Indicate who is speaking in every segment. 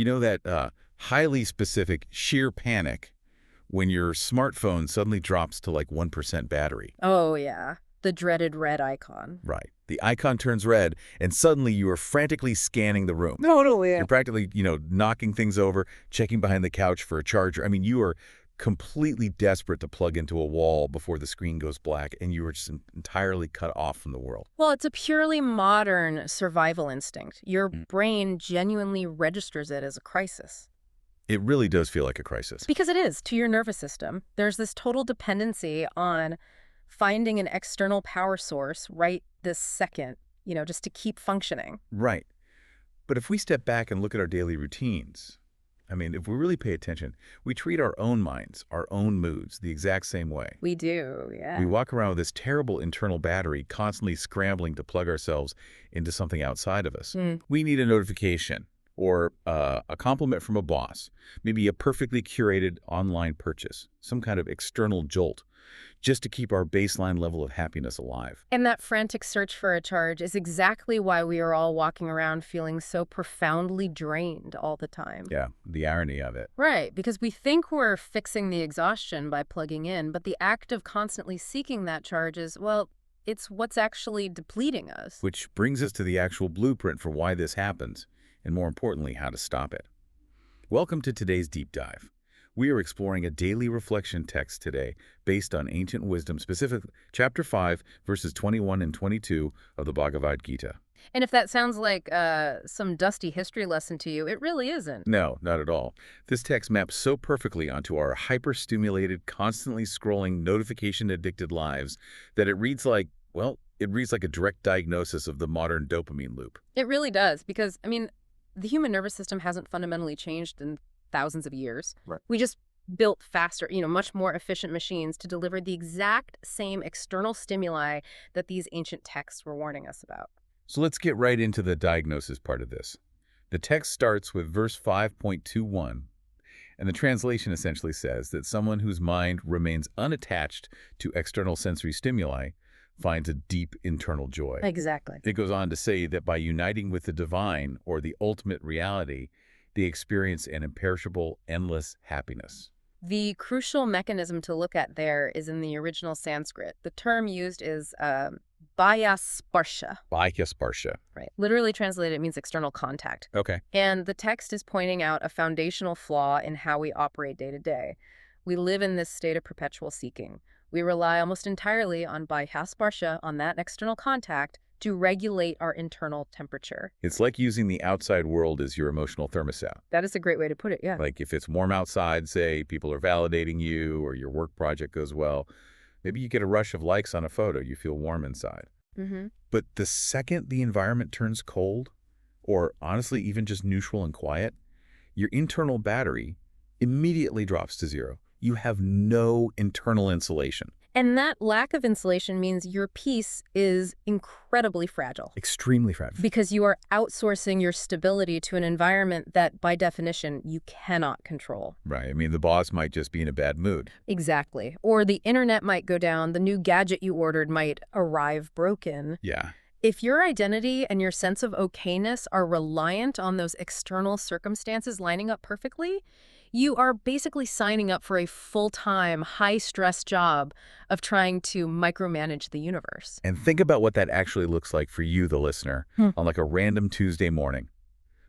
Speaker 1: You know that highly specific sheer panic when your smartphone suddenly drops to like 1% battery.
Speaker 2: Oh, yeah. The dreaded red icon.
Speaker 1: Right. The icon turns red, and suddenly you are frantically scanning the room.
Speaker 2: Totally.
Speaker 1: You're practically, knocking things over, checking behind the couch for a charger. I mean, you are completely desperate to plug into a wall before the screen goes black, and you are just entirely cut off from the world.
Speaker 2: Well, it's a purely modern survival instinct. Your
Speaker 1: Mm.
Speaker 2: brain genuinely registers it as a crisis.
Speaker 1: It really does feel like a crisis.
Speaker 2: Because it is, to your nervous system. There's this total dependency on finding an external power source right this second, just to keep functioning.
Speaker 1: Right. But if we step back and look at our daily routines, I mean, if we really pay attention, we treat our own minds, our own moods, the exact same way.
Speaker 2: We do, yeah.
Speaker 1: We walk around with this terrible internal battery, constantly scrambling to plug ourselves into something outside of us. We need a notification or a compliment from a boss, maybe a perfectly curated online purchase, some kind of external jolt, just to keep our baseline level of happiness alive.
Speaker 2: And that frantic search for a charge is exactly why we are all walking around feeling so profoundly drained all the time.
Speaker 1: Yeah, the irony of it.
Speaker 2: Right, because we think we're fixing the exhaustion by plugging in, but the act of constantly seeking that charge is, well, it's what's actually depleting us.
Speaker 1: Which brings us to the actual blueprint for why this happens, and more importantly, how to stop it. Welcome to today's deep dive. We are exploring a daily reflection text today based on ancient wisdom, specifically Chapter 5, verses 21 and 22 of the Bhagavad Gita.
Speaker 2: And if that sounds like some dusty history lesson to you, it really isn't.
Speaker 1: No, not at all. This text maps so perfectly onto our hyper-stimulated, constantly scrolling, notification-addicted lives that it reads like, a direct diagnosis of the modern dopamine loop.
Speaker 2: It really does, because, the human nervous system hasn't fundamentally changed in thousands of years.
Speaker 1: Right.
Speaker 2: We just built faster, much more efficient machines to deliver the exact same external stimuli that these ancient texts were warning us about.
Speaker 1: So let's get right into the diagnosis part of this. The text starts with verse 5.21, and the translation essentially says that someone whose mind remains unattached to external sensory stimuli finds a deep internal joy.
Speaker 2: Exactly.
Speaker 1: It goes on to say that by uniting with the divine or the ultimate reality, they experience an imperishable, endless happiness.
Speaker 2: The crucial mechanism to look at there is in the original Sanskrit. The term used is bayasparsha.
Speaker 1: Bayasparsha.
Speaker 2: Right. Literally translated, it means external contact.
Speaker 1: Okay.
Speaker 2: And the text is pointing out a foundational flaw in how we operate day to day. We live in this state of perpetual seeking. We rely almost entirely on bayasparsha, on that external contact, to regulate our internal temperature.
Speaker 1: It's like using the outside world as your emotional thermostat.
Speaker 2: That is a great way to put it, yeah.
Speaker 1: Like if it's warm outside, say, people are validating you or your work project goes well, maybe you get a rush of likes on a photo, you feel warm inside. But the second the environment turns cold, or honestly even just neutral and quiet, your internal battery immediately drops to zero. You have no internal insulation.
Speaker 2: And that lack of insulation means your peace is incredibly fragile.
Speaker 1: Extremely fragile.
Speaker 2: Because you are outsourcing your stability to an environment that, by definition, you cannot control.
Speaker 1: Right. I mean, the boss might just be in a bad mood.
Speaker 2: Exactly. Or the internet might go down, the new gadget you ordered might arrive broken.
Speaker 1: Yeah.
Speaker 2: If your identity and your sense of okayness are reliant on those external circumstances lining up perfectly, you are basically signing up for a full-time, high-stress job of trying to micromanage the universe.
Speaker 1: And think about what that actually looks like for you, the listener, on like a random Tuesday morning.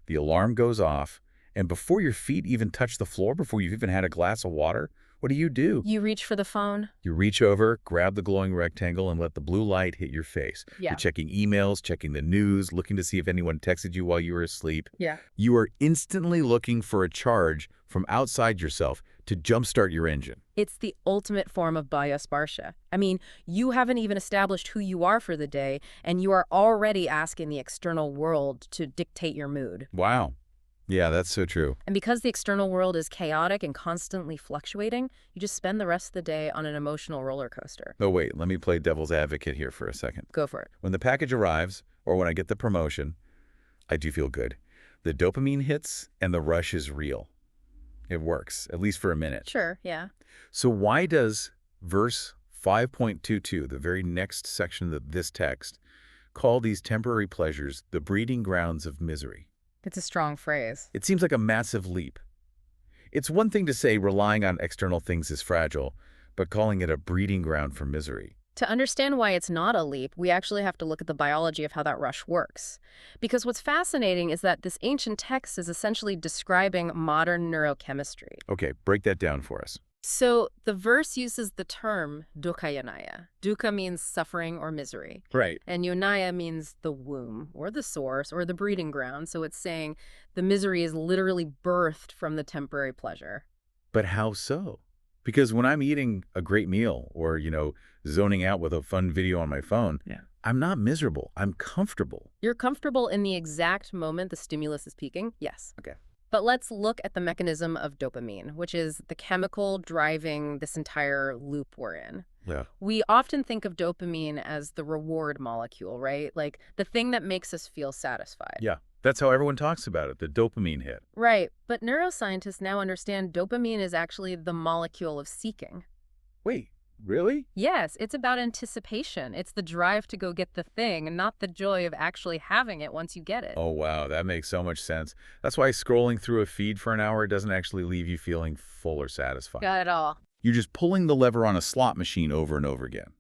Speaker 1: The alarm goes off, and before your feet even touch the floor, before you've even had a glass of water, what do?
Speaker 2: You reach for the phone.
Speaker 1: You reach over, grab the glowing rectangle, and let the blue light hit your face.
Speaker 2: Yeah.
Speaker 1: You're checking emails, checking the news, looking to see if anyone texted you while you were asleep.
Speaker 2: Yeah.
Speaker 1: You are instantly looking for a charge from outside yourself to jumpstart your engine.
Speaker 2: It's the ultimate form of bayasparsha. I mean, you haven't even established who you are for the day, and you are already asking the external world to dictate your mood.
Speaker 1: Wow. Yeah, that's so true.
Speaker 2: And because the external world is chaotic and constantly fluctuating, you just spend the rest of the day on an emotional roller coaster.
Speaker 1: Oh, wait, let me play devil's advocate here for a second.
Speaker 2: Go for it.
Speaker 1: When the package arrives, or when I get the promotion, I do feel good. The dopamine hits, and the rush is real. It works, at least for a minute.
Speaker 2: Sure, yeah.
Speaker 1: So why does verse 5.22, the very next section of this text, call these temporary pleasures the breeding grounds of misery?
Speaker 2: It's a strong phrase.
Speaker 1: It seems like a massive leap. It's one thing to say relying on external things is fragile, but calling it a breeding ground for misery.
Speaker 2: To understand why it's not a leap, we actually have to look at the biology of how that rush works. Because what's fascinating is that this ancient text is essentially describing modern neurochemistry.
Speaker 1: Okay, break that down for us.
Speaker 2: So the verse uses the term dukkha. Dukkha means suffering or misery.
Speaker 1: Right.
Speaker 2: And yonaya means the womb or the source or the breeding ground. So it's saying the misery is literally birthed from the temporary pleasure.
Speaker 1: But how so? Because when I'm eating a great meal or, zoning out with a fun video on my phone, I'm not miserable. I'm comfortable.
Speaker 2: You're comfortable in the exact moment the stimulus is peaking? Yes.
Speaker 1: Okay.
Speaker 2: But let's look at the mechanism of dopamine, which is the chemical driving this entire loop we're in.
Speaker 1: Yeah.
Speaker 2: We often think of dopamine as the reward molecule, right? Like the thing that makes us feel satisfied.
Speaker 1: Yeah. That's how everyone talks about it, the dopamine hit.
Speaker 2: Right. But neuroscientists now understand dopamine is actually the molecule of seeking.
Speaker 1: Wait, really?
Speaker 2: Yes, it's about anticipation. It's the drive to go get the thing, not the joy of actually having it once you get it.
Speaker 1: Oh, wow. That makes so much sense. That's why scrolling through a feed for an hour doesn't actually leave you feeling full or satisfied.
Speaker 2: Got it all.
Speaker 1: You're just pulling the lever on a slot machine over and over again.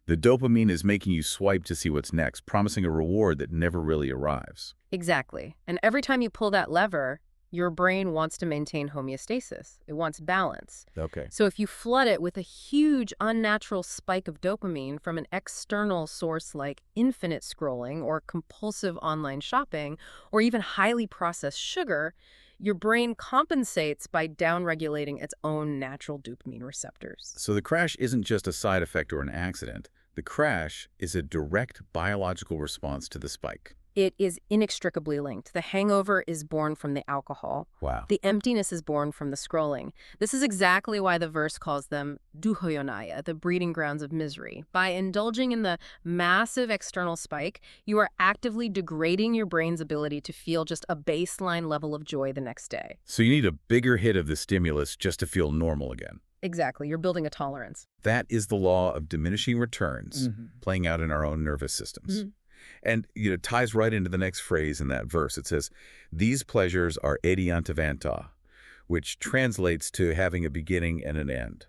Speaker 1: The dopamine is making you swipe to see what's next, promising a reward that never really arrives.
Speaker 2: Exactly. And every time you pull that lever, your brain wants to maintain homeostasis. It wants balance.
Speaker 1: Okay.
Speaker 2: So if you flood it with a huge unnatural spike of dopamine from an external source like infinite scrolling or compulsive online shopping or even highly processed sugar, your brain compensates by downregulating its own natural dopamine receptors.
Speaker 1: So the crash isn't just a side effect or an accident. The crash is a direct biological response to the spike.
Speaker 2: It is inextricably linked. The hangover is born from the alcohol.
Speaker 1: Wow.
Speaker 2: The emptiness is born from the scrolling. This is exactly why the verse calls them dukkha, the breeding grounds of misery. By indulging in the massive external spike, you are actively degrading your brain's ability to feel just a baseline level of joy the next day.
Speaker 1: So you need a bigger hit of the stimulus just to feel normal again.
Speaker 2: Exactly. You're building a tolerance.
Speaker 1: That is the law of diminishing returns playing out in our own nervous systems. And it ties right into the next phrase in that verse. It says, these pleasures are adiantavanta, which translates to having a beginning and an end,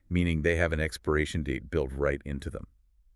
Speaker 1: meaning they have an expiration date built right into them.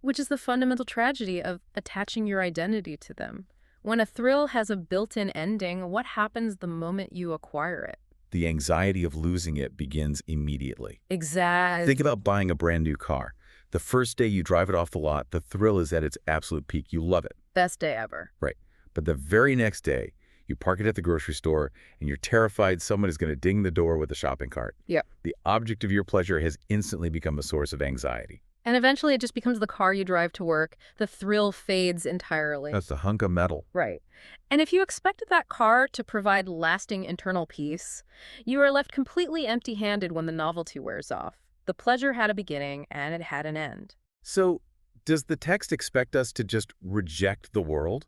Speaker 2: Which is the fundamental tragedy of attaching your identity to them. When a thrill has a built-in ending, what happens the moment you acquire it?
Speaker 1: The anxiety of losing it begins immediately.
Speaker 2: Exactly.
Speaker 1: Think about buying a brand new car. The first day you drive it off the lot, the thrill is at its absolute peak. You love it.
Speaker 2: Best day ever.
Speaker 1: Right. But the very next day, you park it at the grocery store, and you're terrified someone is going to ding the door with a shopping cart.
Speaker 2: Yep.
Speaker 1: The object of your pleasure has instantly become a source of anxiety.
Speaker 2: And eventually it just becomes the car you drive to work. The thrill fades entirely.
Speaker 1: That's a hunk of metal.
Speaker 2: Right. And if you expected that car to provide lasting internal peace, you are left completely empty-handed when the novelty wears off. The pleasure had a beginning, and it had an end.
Speaker 1: So, does the text expect us to just reject the world?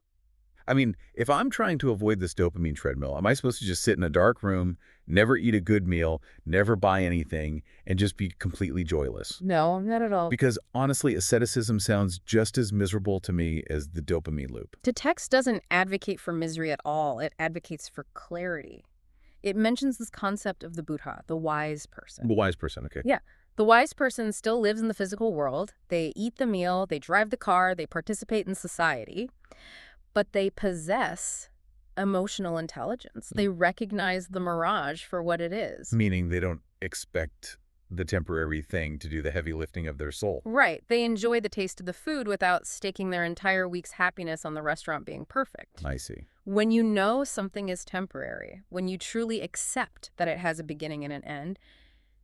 Speaker 1: I mean, if I'm trying to avoid this dopamine treadmill, am I supposed to just sit in a dark room, never eat a good meal, never buy anything, and just be completely joyless?
Speaker 2: No, not at all.
Speaker 1: Because honestly, asceticism sounds just as miserable to me as the dopamine loop.
Speaker 2: The text doesn't advocate for misery at all. It advocates for clarity. It mentions this concept of the Buddha, the wise person.
Speaker 1: The wise person, okay.
Speaker 2: Yeah. The wise person still lives in the physical world. They eat the meal, they drive the car, they participate in society, but they possess emotional intelligence. They recognize the mirage for what it is.
Speaker 1: Meaning they don't expect the temporary thing to do the heavy lifting of their soul.
Speaker 2: Right. They enjoy the taste of the food without staking their entire week's happiness on the restaurant being perfect.
Speaker 1: I see.
Speaker 2: When you know something is temporary, when you truly accept that it has a beginning and an end,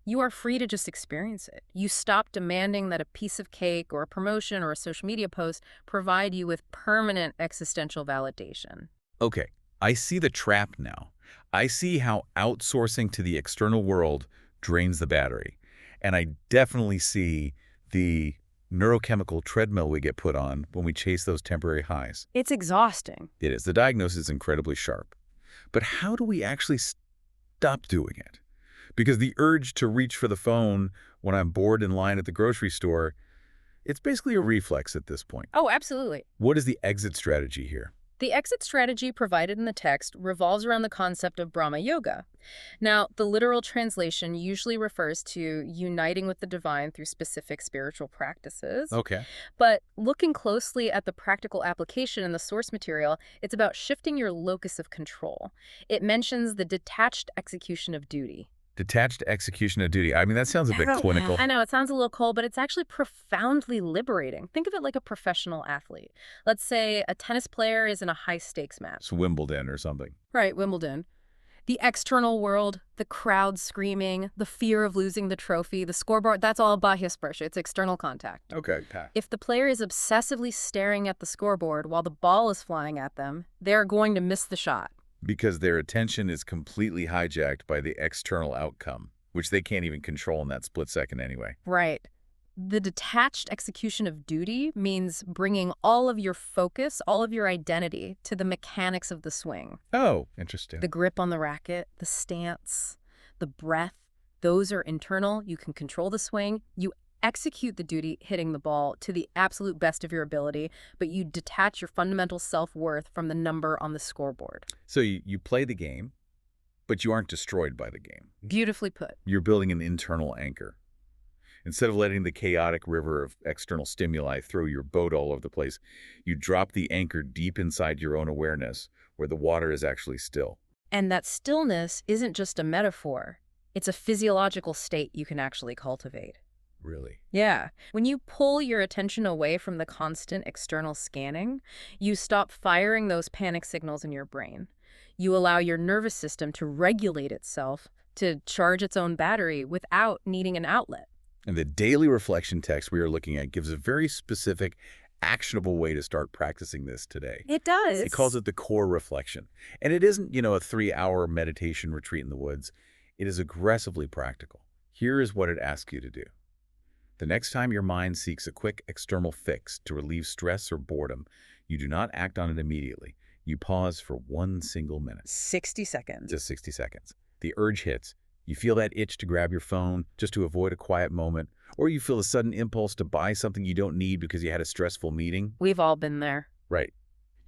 Speaker 2: you are free to just experience it. You stop demanding that a piece of cake or a promotion or a social media post provide you with permanent existential validation.
Speaker 1: Okay, I see the trap now. I see how outsourcing to the external world drains the battery. And I definitely see the neurochemical treadmill we get put on when we chase those temporary highs.
Speaker 2: It's exhausting.
Speaker 1: It is. The diagnosis is incredibly sharp. But how do we actually stop doing it? Because the urge to reach for the phone when I'm bored in line at the grocery store, it's basically a reflex at this point.
Speaker 2: Oh, absolutely.
Speaker 1: What is the exit strategy here?
Speaker 2: The exit strategy provided in the text revolves around the concept of Brahma Yoga. Now, the literal translation usually refers to uniting with the divine through specific spiritual practices.
Speaker 1: Okay.
Speaker 2: But looking closely at the practical application in the source material, it's about shifting your locus of control. It mentions the detached execution of duty.
Speaker 1: Detached execution of duty. I mean, that sounds a bit clinical.
Speaker 2: I know, it sounds a little cold, but it's actually profoundly liberating. Think of it like a professional athlete. Let's say a tennis player is in a high-stakes match.
Speaker 1: It's Wimbledon or something.
Speaker 2: Right, Wimbledon. The external world, the crowd screaming, the fear of losing the trophy, the scoreboard, that's all bahya-sparsha. It's external contact.
Speaker 1: Okay.
Speaker 2: If the player is obsessively staring at the scoreboard while the ball is flying at them, they're going to miss the shot.
Speaker 1: Because their attention is completely hijacked by the external outcome, which they can't even control in that split second anyway.
Speaker 2: Right. The detached execution of duty means bringing all of your focus, all of your identity to the mechanics of the swing.
Speaker 1: Oh, interesting.
Speaker 2: The grip on the racket, the stance, the breath, those are internal. You can control the swing. You execute the duty hitting the ball to the absolute best of your ability, but you detach your fundamental self-worth from the number on the scoreboard.
Speaker 1: So you play the game, but you aren't destroyed by the game.
Speaker 2: Beautifully put.
Speaker 1: You're building an internal anchor. Instead of letting the chaotic river of external stimuli throw your boat all over the place, you drop the anchor deep inside your own awareness, where the water is actually still.
Speaker 2: And that stillness isn't just a metaphor. It's a physiological state you can actually cultivate.
Speaker 1: Really?
Speaker 2: Yeah. When you pull your attention away from the constant external scanning, you stop firing those panic signals in your brain. You allow your nervous system to regulate itself, to charge its own battery without needing an outlet.
Speaker 1: And the daily reflection text we are looking at gives a very specific, actionable way to start practicing this today.
Speaker 2: It does.
Speaker 1: It calls it the core reflection. And it isn't, a 3-hour meditation retreat in the woods. It is aggressively practical. Here is what it asks you to do. The next time your mind seeks a quick external fix to relieve stress or boredom, you do not act on it immediately. You pause for 1 single minute.
Speaker 2: 60 seconds.
Speaker 1: Just 60 seconds. The urge hits. You feel that itch to grab your phone just to avoid a quiet moment, or you feel a sudden impulse to buy something you don't need because you had a stressful meeting.
Speaker 2: We've all been there.
Speaker 1: Right.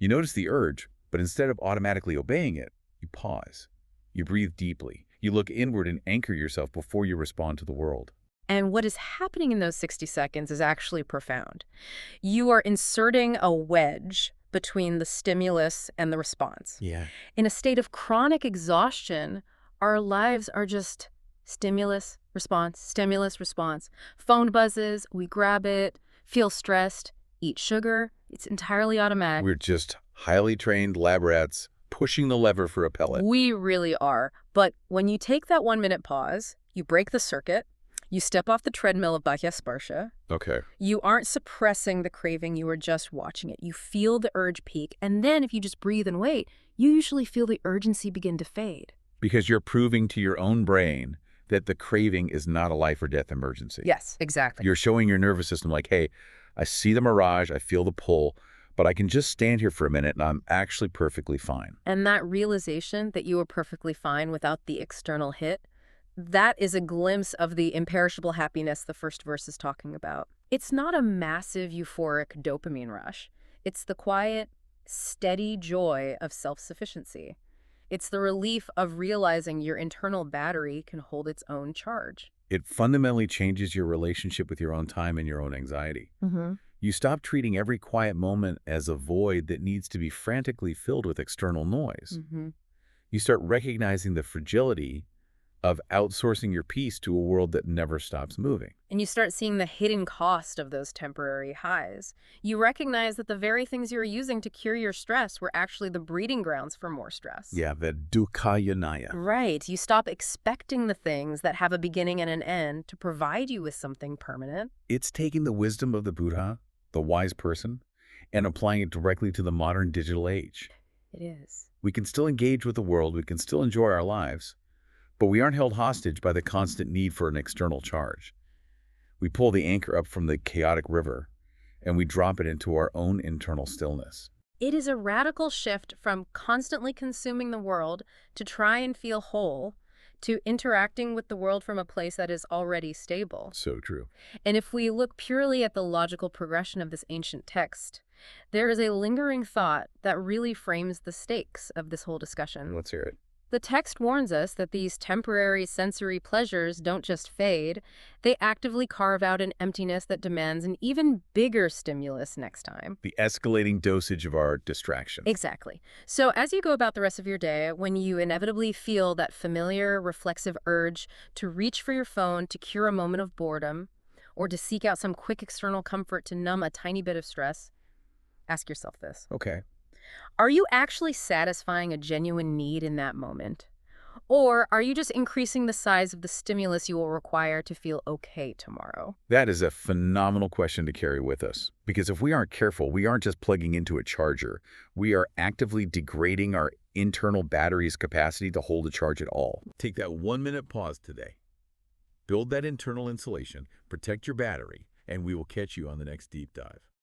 Speaker 1: You notice the urge, but instead of automatically obeying it, you pause. You breathe deeply. You look inward and anchor yourself before you respond to the world.
Speaker 2: And what is happening in those 60 seconds is actually profound. You are inserting a wedge between the stimulus and the response.
Speaker 1: Yeah.
Speaker 2: In a state of chronic exhaustion, our lives are just stimulus, response. Phone buzzes, we grab it, feel stressed, eat sugar. It's entirely automatic.
Speaker 1: We're just highly trained lab rats pushing the lever for a pellet.
Speaker 2: We really are. But when you take that 1-minute pause, you break the circuit, you step off the treadmill of bahya-sparsha.
Speaker 1: Okay.
Speaker 2: You aren't suppressing the craving, you are just watching it. You feel the urge peak, and then if you just breathe and wait, you usually feel the urgency begin to fade.
Speaker 1: Because you're proving to your own brain that the craving is not a life or death emergency.
Speaker 2: Yes, exactly.
Speaker 1: You're showing your nervous system like, hey, I see the mirage, I feel the pull, but I can just stand here for a minute and I'm actually perfectly fine.
Speaker 2: And that realization that you are perfectly fine without the external hit, that is a glimpse of the imperishable happiness the first verse is talking about. It's not a massive euphoric dopamine rush. It's the quiet, steady joy of self-sufficiency. It's the relief of realizing your internal battery can hold its own charge.
Speaker 1: It fundamentally changes your relationship with your own time and your own anxiety. You stop treating every quiet moment as a void that needs to be frantically filled with external noise. You start recognizing the fragility of outsourcing your peace to a world that never stops moving.
Speaker 2: And you start seeing the hidden cost of those temporary highs. You recognize that the very things you're using to cure your stress were actually the breeding grounds for more stress.
Speaker 1: Yeah, the dukkhayanaya.
Speaker 2: Right. You stop expecting the things that have a beginning and an end to provide you with something permanent.
Speaker 1: It's taking the wisdom of the Buddha, the wise person, and applying it directly to the modern digital age.
Speaker 2: It is.
Speaker 1: We can still engage with the world, we can still enjoy our lives, but we aren't held hostage by the constant need for an external charge. We pull the anchor up from the chaotic river, and we drop it into our own internal stillness.
Speaker 2: It is a radical shift from constantly consuming the world to try and feel whole, to interacting with the world from a place that is already stable.
Speaker 1: So true.
Speaker 2: And if we look purely at the logical progression of this ancient text, there is a lingering thought that really frames the stakes of this whole discussion.
Speaker 1: Let's hear it.
Speaker 2: The text warns us that these temporary sensory pleasures don't just fade, they actively carve out an emptiness that demands an even bigger stimulus next time.
Speaker 1: The escalating dosage of our distractions.
Speaker 2: Exactly. So as you go about the rest of your day, when you inevitably feel that familiar, reflexive urge to reach for your phone to cure a moment of boredom, or to seek out some quick external comfort to numb a tiny bit of stress, ask yourself this.
Speaker 1: Okay.
Speaker 2: Are you actually satisfying a genuine need in that moment? Or are you just increasing the size of the stimulus you will require to feel okay tomorrow?
Speaker 1: That is a phenomenal question to carry with us. Because if we aren't careful, we aren't just plugging into a charger. We are actively degrading our internal battery's capacity to hold a charge at all. Take that 1-minute pause today. Build that internal insulation, protect your battery, and we will catch you on the next deep dive.